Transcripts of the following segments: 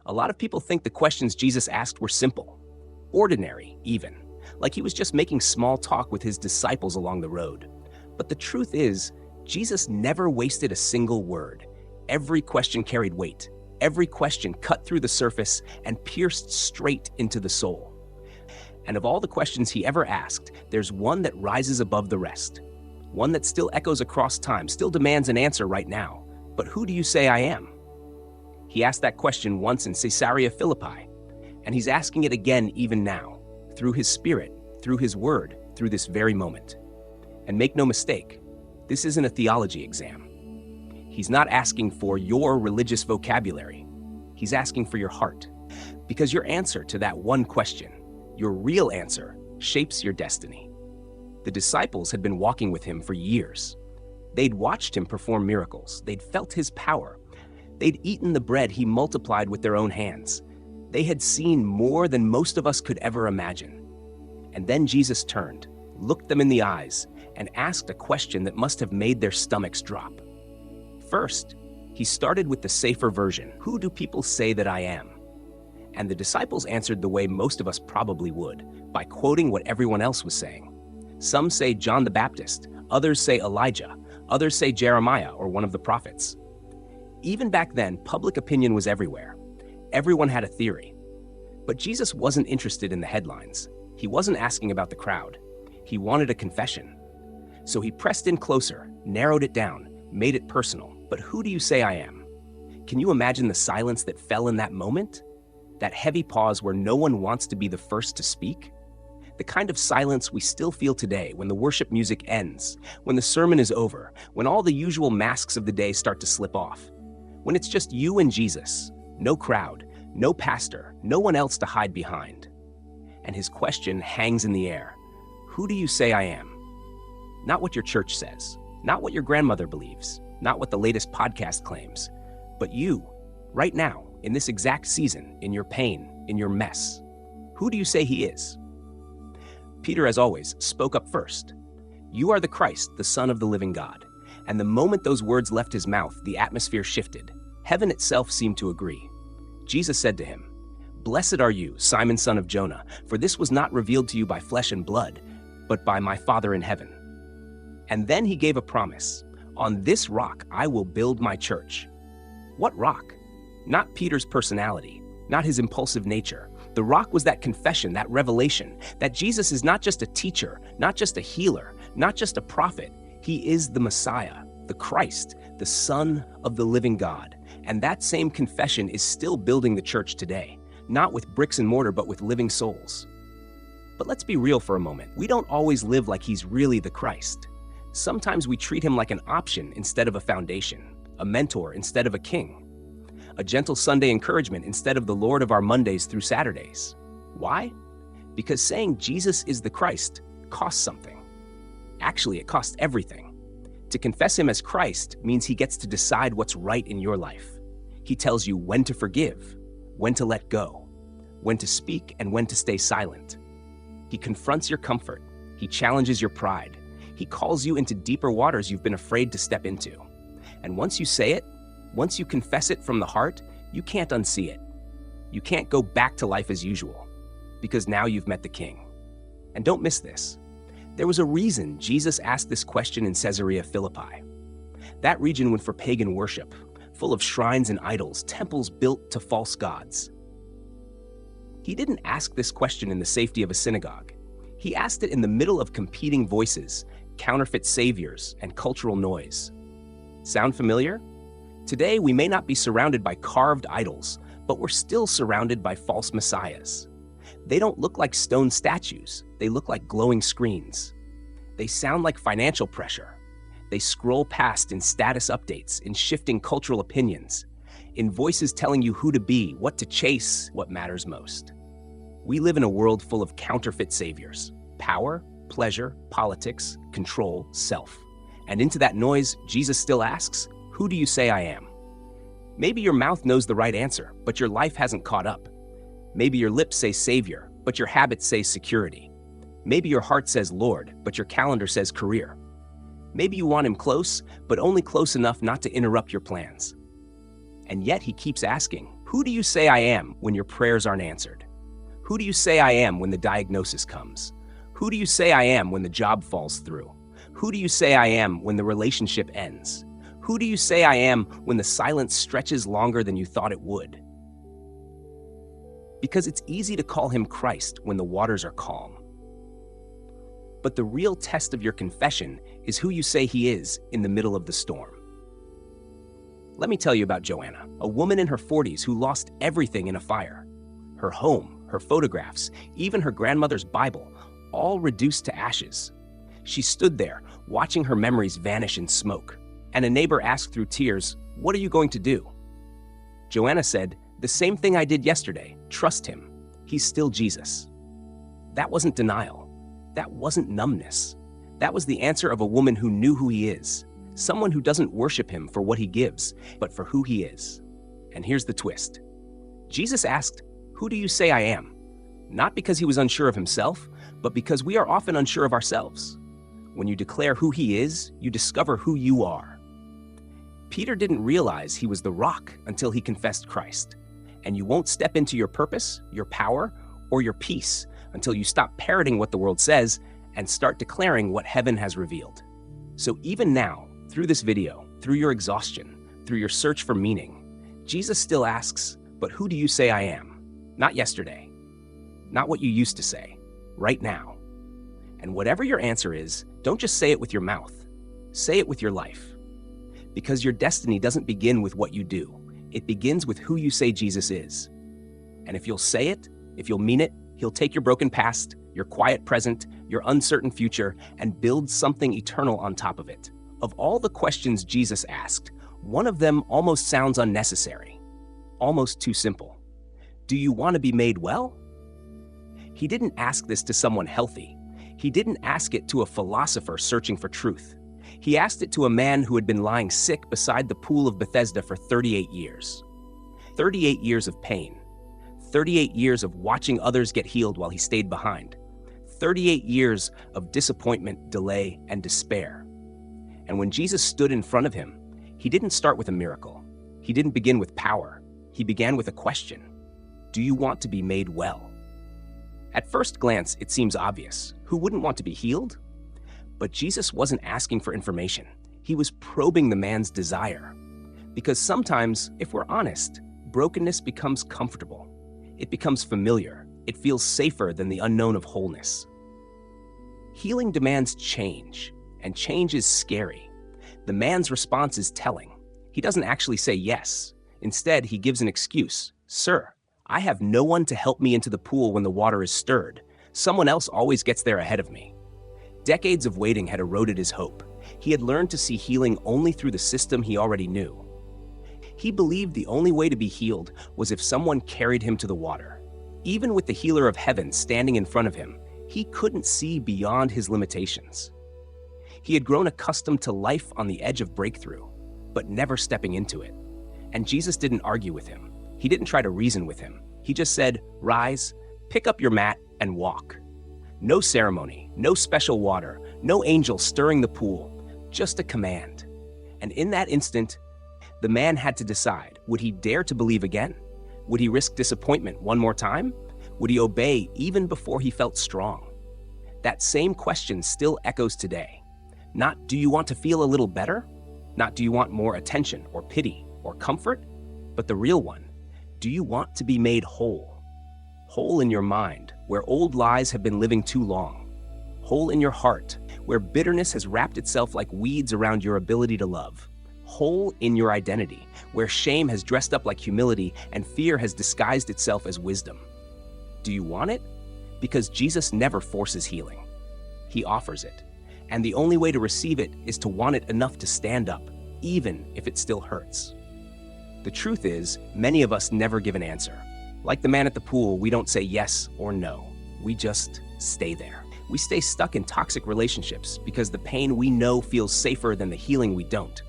A lot of people think the questions Jesus asked were simple, ordinary even, like he was just making small talk with his disciples along the road. But the truth is, Jesus never wasted a single word. Every question carried weight. Every question cut through the surface and pierced straight into the soul. And of all the questions he ever asked, there's one that rises above the rest. One that still echoes across time, still demands an answer right now. But who do you say I am? He asked that question once in Caesarea Philippi, and he's asking it again even now, through his Spirit, through his word, through this very moment. And make no mistake, this isn't a theology exam. He's not asking for your religious vocabulary. He's asking for your heart. Because your answer to that one question, your real answer, shapes your destiny. The disciples had been walking with him for years. They'd watched him perform miracles. They'd felt his power. They'd eaten the bread he multiplied with their own hands. They had seen more than most of us could ever imagine. And then Jesus turned, looked them in the eyes, and asked a question that must have made their stomachs drop. First, he started with the safer version. Who do people say that I am? And the disciples answered the way most of us probably would, by quoting what everyone else was saying. Some say John the Baptist, others say Elijah, others say Jeremiah or one of the prophets. Even back then, public opinion was everywhere. Everyone had a theory. But Jesus wasn't interested in the headlines. He wasn't asking about the crowd. He wanted a confession. So he pressed in closer, narrowed it down, made it personal. But who do you say I am? Can you imagine the silence that fell in that moment? That heavy pause where no one wants to be the first to speak? The kind of silence we still feel today when the worship music ends, when the sermon is over, when all the usual masks of the day start to slip off. When it's just you and Jesus, no crowd, no pastor, no one else to hide behind. And his question hangs in the air. Who do you say I am? Not what your church says, not what your grandmother believes, not what the latest podcast claims, but you, right now, in this exact season, in your pain, in your mess. Who do you say he is? Peter, as always, spoke up first. You are the Christ, the Son of the living God. And the moment those words left his mouth, the atmosphere shifted. Heaven itself seemed to agree. Jesus said to him, Blessed are you, Simon, son of Jonah, for this was not revealed to you by flesh and blood, but by my Father in heaven. And then he gave a promise. On this rock I will build my church. What rock? Not Peter's personality, not his impulsive nature. The rock was that confession, that revelation, that Jesus is not just a teacher, not just a healer, not just a prophet. He is the Messiah, the Christ, the Son of the living God. And that same confession is still building the church today, not with bricks and mortar, but with living souls. But let's be real for a moment. We don't always live like he's really the Christ. Sometimes we treat him like an option instead of a foundation, a mentor instead of a king, a gentle Sunday encouragement instead of the Lord of our Mondays through Saturdays. Why? Because saying Jesus is the Christ costs something. Actually, it costs everything. To confess him as Christ means he gets to decide what's right in your life. He tells you when to forgive, when to let go, when to speak, and when to stay silent. He confronts your comfort. He challenges your pride. He calls you into deeper waters you've been afraid to step into. And once you say it, once you confess it from the heart, you can't unsee it. You can't go back to life as usual, because now you've met the King. And don't miss this. There was a reason Jesus asked this question in Caesarea Philippi. That region went for pagan worship, full of shrines and idols, temples built to false gods. He didn't ask this question in the safety of a synagogue. He asked it in the middle of competing voices, counterfeit saviors, and cultural noise. Sound familiar? Today, we may not be surrounded by carved idols, but we're still surrounded by false messiahs. They don't look like stone statues. They look like glowing screens. They sound like financial pressure. They scroll past in status updates, in shifting cultural opinions, in voices telling you who to be, what to chase, what matters most. We live in a world full of counterfeit saviors: power, pleasure, politics, control, self. And into that noise, Jesus still asks, who do you say I am? Maybe your mouth knows the right answer, but your life hasn't caught up. Maybe your lips say Savior, but your habits say security. Maybe your heart says Lord, but your calendar says career. Maybe you want him close, but only close enough not to interrupt your plans. And yet he keeps asking, who Who do you say I am when your prayers aren't answered? Who do you say I am when the diagnosis comes? Who do you say I am when the job falls through? Who do you say I am when the relationship ends? Who do you say I am when the silence stretches longer than you thought it would? Because it's easy to call him Christ when the waters are calm. But the real test of your confession is who you say he is in the middle of the storm. Let me tell you about Joanna, a woman in her 40s who lost everything in a fire. Her home, her photographs, even her grandmother's Bible, all reduced to ashes. She stood there, watching her memories vanish in smoke, and a neighbor asked through tears, "What are you going to do?" Joanna said, "The same thing I did yesterday. Trust him. He's still Jesus." That wasn't denial. That wasn't numbness. That was the answer of a woman who knew who he is. Someone who doesn't worship him for what he gives, but for who he is. And here's the twist. Jesus asked, "Who do you say I am?" Not because he was unsure of himself, but because we are often unsure of ourselves. When you declare who he is, you discover who you are. Peter didn't realize he was the rock until he confessed Christ. And you won't step into your purpose, your power, or your peace until you stop parroting what the world says and start declaring what heaven has revealed. So even now, through this video, through your exhaustion, through your search for meaning, Jesus still asks, "But who do you say I am?" Not yesterday, not what you used to say, right now. And whatever your answer is, don't just say it with your mouth. Say it with your life. Because your destiny doesn't begin with what you do. It begins with who you say Jesus is. And if you'll say it, if you'll mean it, he'll take your broken past, your quiet present, your uncertain future, and build something eternal on top of it. Of all the questions Jesus asked, one of them almost sounds unnecessary, almost too simple. Do you want to be made well? He didn't ask this to someone healthy. He didn't ask it to a philosopher searching for truth. He asked it to a man who had been lying sick beside the pool of Bethesda for 38 years. 38 years of pain. 38 years of watching others get healed while he stayed behind. 38 years of disappointment, delay, and despair. And when Jesus stood in front of him, he didn't start with a miracle. He didn't begin with power. He began with a question. Do you want to be made well? At first glance, it seems obvious. Who wouldn't want to be healed? But Jesus wasn't asking for information. He was probing the man's desire. Because sometimes, if we're honest, brokenness becomes comfortable. It becomes familiar. It feels safer than the unknown of wholeness. Healing demands change, and change is scary. The man's response is telling. He doesn't actually say yes. Instead, he gives an excuse. "Sir, I have no one to help me into the pool when the water is stirred. Someone else always gets there ahead of me." Decades of waiting had eroded his hope. He had learned to see healing only through the system he already knew. He believed the only way to be healed was if someone carried him to the water. Even with the healer of heaven standing in front of him, he couldn't see beyond his limitations. He had grown accustomed to life on the edge of breakthrough, but never stepping into it. And Jesus didn't argue with him. He didn't try to reason with him. He just said, "Rise, pick up your mat, and walk." No ceremony, no special water, no angel stirring the pool, just a command. And in that instant, the man had to decide, would he dare to believe again? Would he risk disappointment one more time? Would he obey even before he felt strong? That same question still echoes today. Not, do you want to feel a little better? Not, do you want more attention or pity or comfort? But the real one, do you want to be made whole? Whole in your mind, where old lies have been living too long. Whole in your heart, where bitterness has wrapped itself like weeds around your ability to love. Whole in your identity, where shame has dressed up like humility and fear has disguised itself as wisdom. Do you want it? Because Jesus never forces healing. He offers it. And the only way to receive it is to want it enough to stand up, even if it still hurts. The truth is, many of us never give an answer. Like the man at the pool, we don't say yes or no. We just stay there. We stay stuck in toxic relationships because the pain we know feels safer than the healing we don't.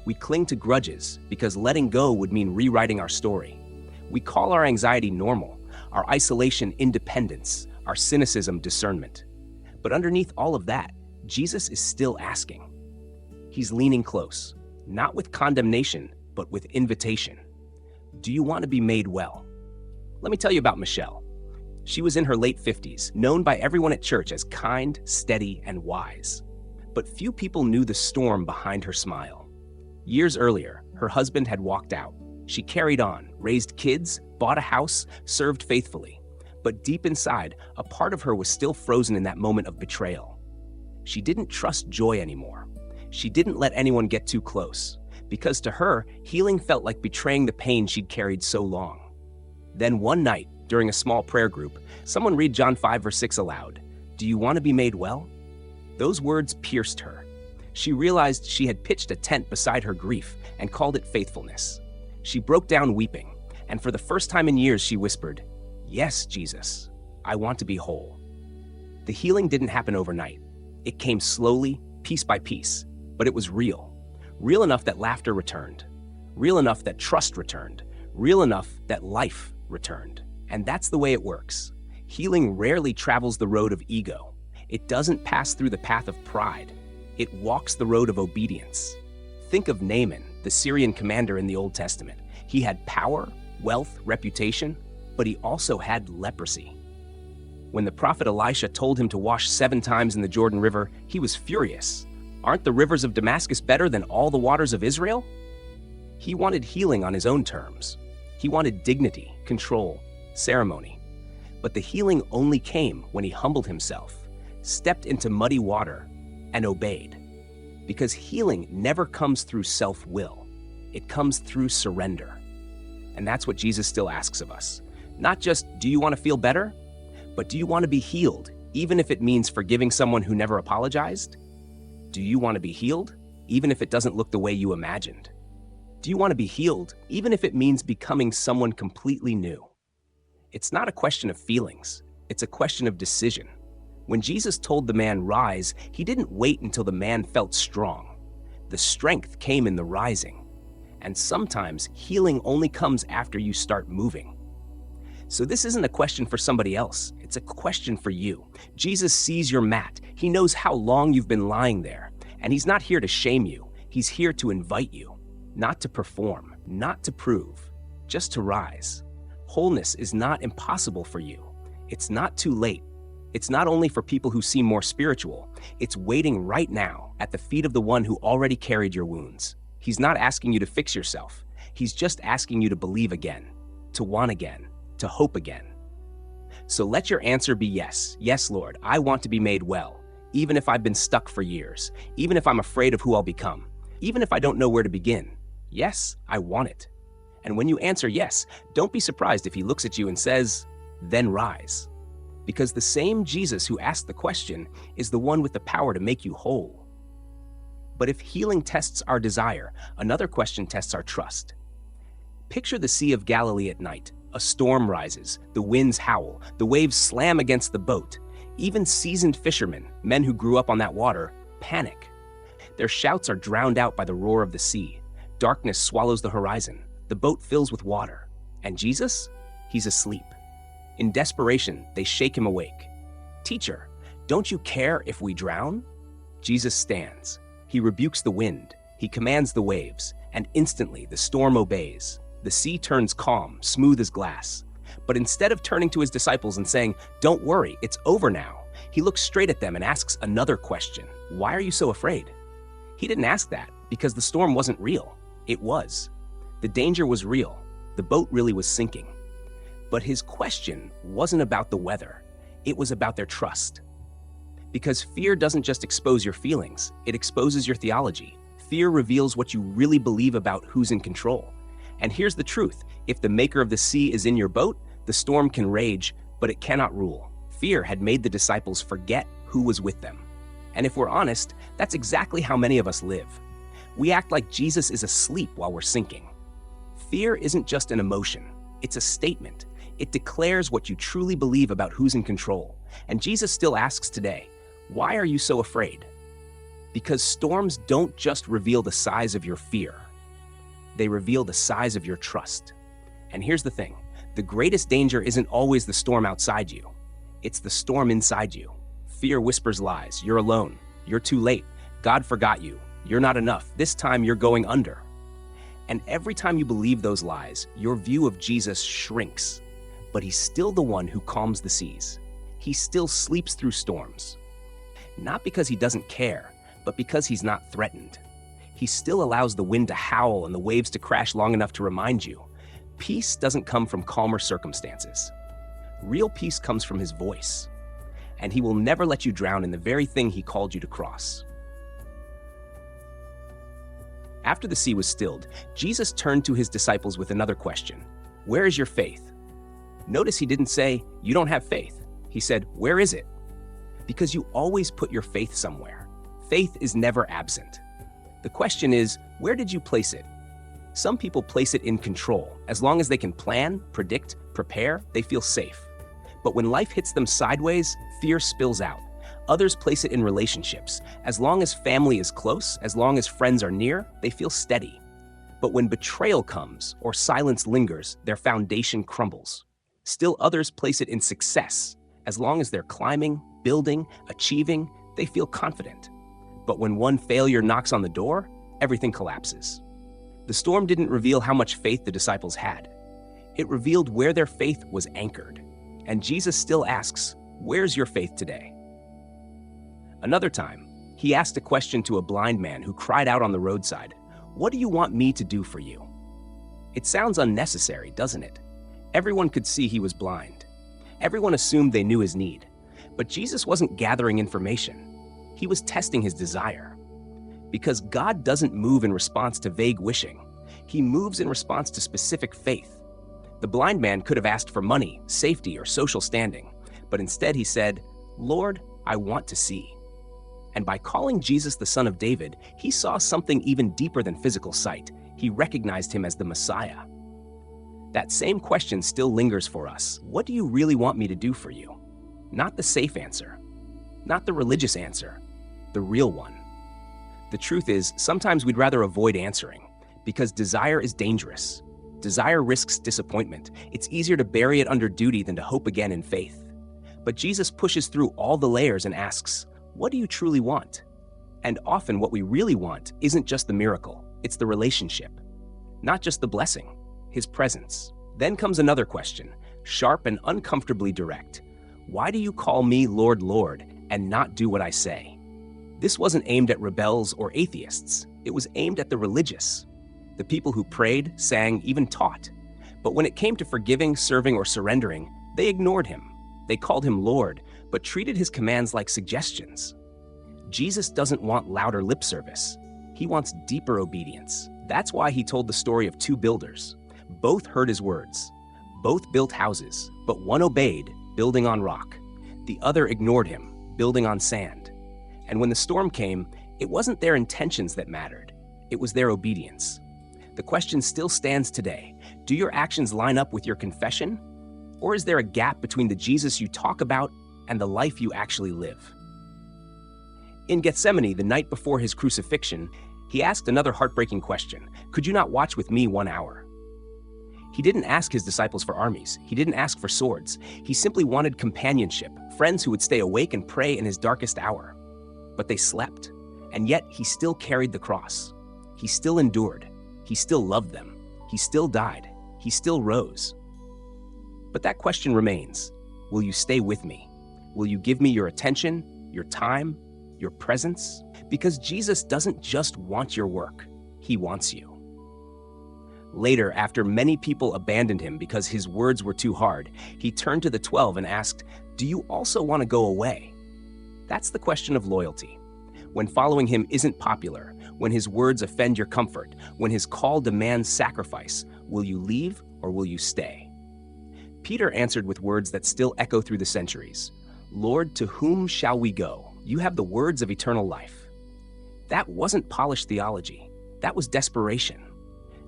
We cling to grudges because letting go would mean rewriting our story. We call our anxiety normal, our isolation independence, our cynicism discernment. But underneath all of that, Jesus is still asking. He's leaning close, not with condemnation, but with invitation. Do you want to be made well? Let me tell you about Michelle. She was in her late 50s, known by everyone at church as kind, steady, and wise. But few people knew the storm behind her smile. Years earlier, her husband had walked out. She carried on, raised kids, bought a house, served faithfully. But deep inside, a part of her was still frozen in that moment of betrayal. She didn't trust joy anymore. She didn't let anyone get too close, because to her, healing felt like betraying the pain she'd carried so long. Then one night, during a small prayer group, someone read John 5 verse 6 aloud. Do you want to be made well? Those words pierced her. She realized she had pitched a tent beside her grief and called it faithfulness. She broke down weeping, and for the first time in years she whispered, Yes, Jesus, I want to be whole. The healing didn't happen overnight. It came slowly, piece by piece, but it was real. Real enough that laughter returned. Real enough that trust returned. Real enough that life returned. And that's the way it works. Healing rarely travels the road of ego. It doesn't pass through the path of pride. It walks the road of obedience. Think of Naaman, the Syrian commander in the Old Testament. He had power, wealth, reputation, but he also had leprosy. When the prophet Elisha told him to wash 7 times in the Jordan River, he was furious. Aren't the rivers of Damascus better than all the waters of Israel? He wanted healing on his own terms. He wanted dignity, control, ceremony. But the healing only came when he humbled himself, stepped into muddy water, and obeyed. Because healing never comes through self-will. It comes through surrender. And that's what Jesus still asks of us. Not just, do you want to feel better? But do you want to be healed, even if it means forgiving someone who never apologized? Do you want to be healed, even if it doesn't look the way you imagined? Do you want to be healed, even if it means becoming someone completely new? It's not a question of feelings. It's a question of decision. When Jesus told the man, rise, he didn't wait until the man felt strong. The strength came in the rising. And sometimes healing only comes after you start moving. So this isn't a question for somebody else. It's a question for you. Jesus sees your mat. He knows how long you've been lying there. And he's not here to shame you. He's here to invite you. Not to perform, not to prove, just to rise. Wholeness is not impossible for you. It's not too late. It's not only for people who seem more spiritual. It's waiting right now at the feet of the one who already carried your wounds. He's not asking you to fix yourself. He's just asking you to believe again, to want again, to hope again. So let your answer be yes. Yes, Lord, I want to be made well, even if I've been stuck for years, even if I'm afraid of who I'll become, even if I don't know where to begin. Yes, I want it. And when you answer yes, don't be surprised if he looks at you and says, then rise. Because the same Jesus who asked the question is the one with the power to make you whole. But if healing tests our desire, another question tests our trust. Picture the Sea of Galilee at night. A storm rises, the winds howl, the waves slam against the boat. Even seasoned fishermen, men who grew up on that water, panic. Their shouts are drowned out by the roar of the sea. Darkness swallows the horizon. The boat fills with water. And Jesus? He's asleep. In desperation, they shake him awake. Teacher, don't you care if we drown? Jesus stands. He rebukes the wind. He commands the waves. And instantly, the storm obeys. The sea turns calm, smooth as glass. But instead of turning to his disciples and saying, don't worry, it's over now, he looks straight at them and asks another question. Why are you so afraid? He didn't ask that because the storm wasn't real. It was. The danger was real. The boat really was sinking. But his question wasn't about the weather. It was about their trust. Because fear doesn't just expose your feelings, it exposes your theology. Fear reveals what you really believe about who's in control. And here's the truth. If the maker of the sea is in your boat, the storm can rage, but it cannot rule. Fear had made the disciples forget who was with them. And if we're honest, that's exactly how many of us live. We act like Jesus is asleep while we're sinking. Fear isn't just an emotion. It's a statement. It declares what you truly believe about who's in control. And Jesus still asks today, why are you so afraid? Because storms don't just reveal the size of your fear. They reveal the size of your trust. And here's the thing. The greatest danger isn't always the storm outside you. It's the storm inside you. Fear whispers lies. You're alone. You're too late. God forgot you. You're not enough. This time you're going under. And every time you believe those lies, your view of Jesus shrinks. But he's still the one who calms the seas. He still sleeps through storms. Not because he doesn't care, but because he's not threatened. He still allows the wind to howl and the waves to crash long enough to remind you, peace doesn't come from calmer circumstances. Real peace comes from his voice. And he will never let you drown in the very thing he called you to cross. After the sea was stilled, Jesus turned to his disciples with another question. Where is your faith? Notice he didn't say, you don't have faith. He said, where is it? Because you always put your faith somewhere. Faith is never absent. The question is, where did you place it? Some people place it in control. As long as they can plan, predict, prepare, they feel safe. But when life hits them sideways, fear spills out. Others place it in relationships. As long as family is close, as long as friends are near, they feel steady. But when betrayal comes or silence lingers, their foundation crumbles. Still others place it in success. As long as they're climbing, building, achieving, they feel confident. But when one failure knocks on the door, everything collapses. The storm didn't reveal how much faith the disciples had. It revealed where their faith was anchored. And Jesus still asks, where's your faith today? Another time, he asked a question to a blind man who cried out on the roadside, what do you want me to do for you? It sounds unnecessary, doesn't it? Everyone could see he was blind. Everyone assumed they knew his need. But Jesus wasn't gathering information. He was testing his desire. Because God doesn't move in response to vague wishing. He moves in response to specific faith. The blind man could have asked for money, safety, or social standing. But instead he said, Lord, I want to see. And by calling Jesus the Son of David, he saw something even deeper than physical sight. He recognized him as the Messiah. That same question still lingers for us. What do you really want me to do for you? Not the safe answer. Not the religious answer. The real one. The truth is, sometimes we'd rather avoid answering, because desire is dangerous. Desire risks disappointment. It's easier to bury it under duty than to hope again in faith. But Jesus pushes through all the layers and asks, what do you truly want? And often what we really want isn't just the miracle, it's the relationship. Not just the blessing, his presence. Then comes another question, sharp and uncomfortably direct. Why do you call me Lord, Lord, and not do what I say? This wasn't aimed at rebels or atheists. It was aimed at the religious. The people who prayed, sang, even taught. But when it came to forgiving, serving, or surrendering, they ignored him. They called him Lord, but treated his commands like suggestions. Jesus doesn't want louder lip service. He wants deeper obedience. That's why he told the story of two builders. Both heard his words. Both built houses, but one obeyed, building on rock. The other ignored him, building on sand. And when the storm came, it wasn't their intentions that mattered. It was their obedience. The question still stands today. Do your actions line up with your confession? Or is there a gap between the Jesus you talk about and the life you actually live? In Gethsemane, the night before his crucifixion, he asked another heartbreaking question. Could you not watch with me 1 hour? He didn't ask his disciples for armies. He didn't ask for swords. He simply wanted companionship, friends who would stay awake and pray in his darkest hour. But they slept, and yet he still carried the cross. He still endured. He still loved them. He still died. He still rose. But that question remains. Will you stay with me? Will you give me your attention, your time, your presence? Because Jesus doesn't just want your work. He wants you. Later, after many people abandoned him because his words were too hard, he turned to the 12 and asked, do you also want to go away? That's the question of loyalty. When following him isn't popular, when his words offend your comfort, when his call demands sacrifice, will you leave or will you stay? Peter answered with words that still echo through the centuries. Lord, to whom shall we go? You have the words of eternal life. That wasn't polished theology. That was desperation.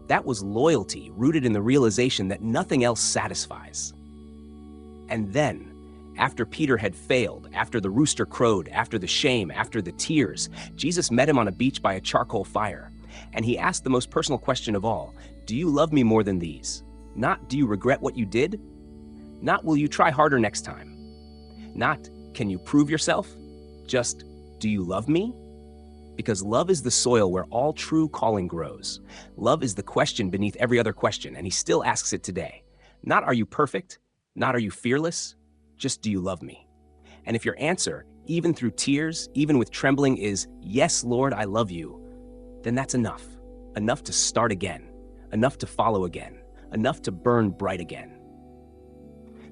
That was loyalty rooted in the realization that nothing else satisfies. And then, after Peter had failed, after the rooster crowed, after the shame, after the tears, Jesus met him on a beach by a charcoal fire. And he asked the most personal question of all, do you love me more than these? Not, do you regret what you did? Not, will you try harder next time? Not, can you prove yourself? Just, do you love me? Because love is the soil where all true calling grows. Love is the question beneath every other question, and he still asks it today. Not are you perfect? Not are you fearless? Just do you love me? And if your answer, even through tears, even with trembling, is, yes, Lord, I love you, then that's enough. Enough to start again. Enough to follow again. Enough to burn bright again.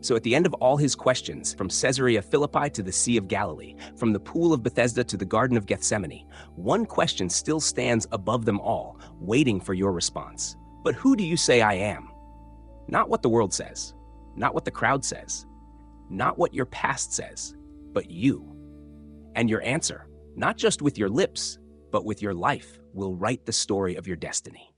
So at the end of all his questions, from Caesarea Philippi to the Sea of Galilee, from the Pool of Bethesda to the Garden of Gethsemane, one question still stands above them all, waiting for your response. But who do you say I am? Not what the world says, not what the crowd says, not what your past says, but you. And your answer, not just with your lips, but with your life, will write the story of your destiny.